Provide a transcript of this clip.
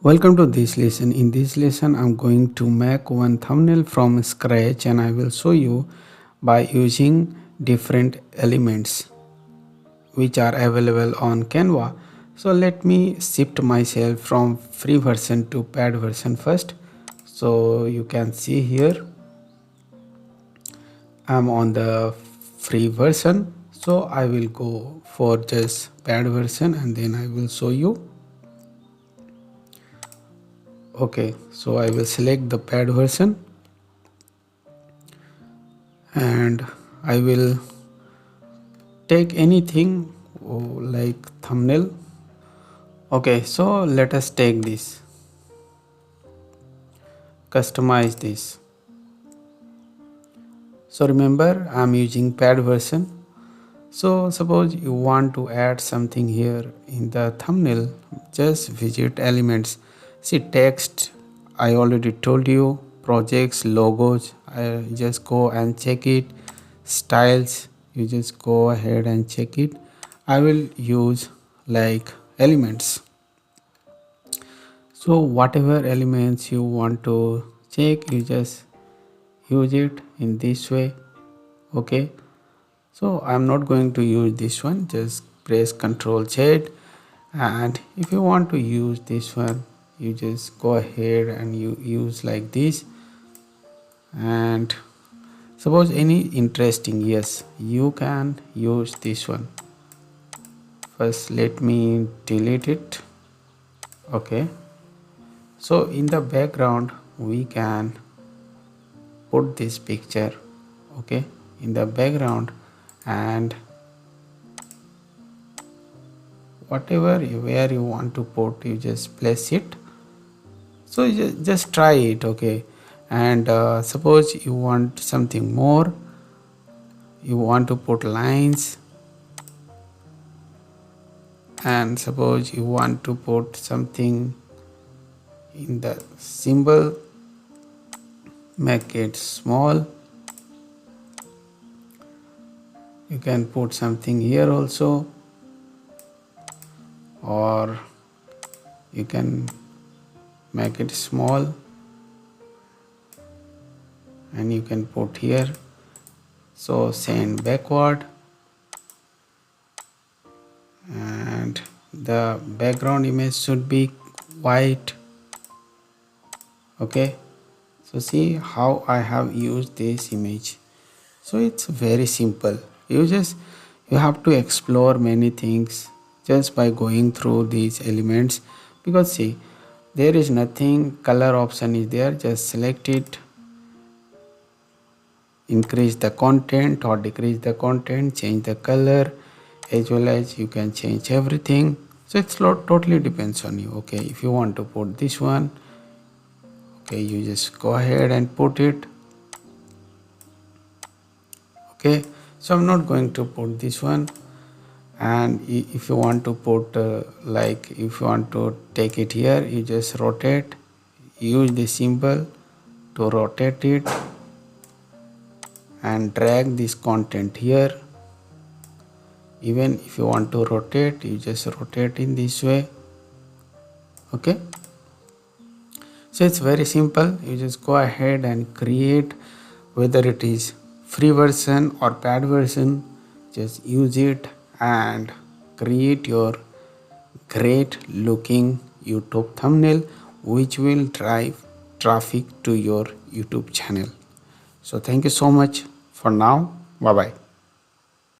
Welcome to this lesson. In this lesson, I'm going to make one thumbnail from scratch and I will show you by using different elements which are available on Canva. So let me shift myself from free version to paid version first. So you can see here I'm on the free version. So I will go for just paid version and then I will show you. Okay, so I will select the paid version and I will take anything like thumbnail. Okay, so let us take this, customize this. So remember I'm using paid version. So suppose you want to add something here in the thumbnail, just visit elements. See text, I already told you, projects, logos, I just go and check it. Styles, you just go ahead and check it. I will use like elements. So whatever elements you want to check, you just use it in this way. Okay, so I'm not going to use this one, just press Ctrl Z, and if you want to use this one, you just go ahead and you use like this. And suppose any interesting, yes, you can use this one. First let me delete it. Okay, so in the background we can put this picture, okay, in the background, and whatever where you want to put, you just place it. So you just try it. Okay, and suppose you want something more, you want to put lines, and suppose you want to put something in the symbol, make it small. You can put something here also, or you can make it small and you can put here. So send backward, and the background image should be white. Okay, so see how I have used this image. So it's very simple. You have to explore many things just by going through these elements, because see there is nothing, color option is there, just select it, increase the content or decrease the content, change the color, as well as you can change everything. So it's totally depends on you. Okay, if you want to put this one, okay, you just go ahead and put it. Okay, so I'm not going to put this one. And if you want to put like if you want to take it here, you just rotate, use the symbol to rotate it and drag this content here. Even if you want to rotate, you just rotate in this way. Okay, so it's very simple. You just go ahead and create, whether it is free version or paid version, just use it and create your great looking YouTube thumbnail which will drive traffic to your YouTube channel. So thank you so much for now. Bye bye.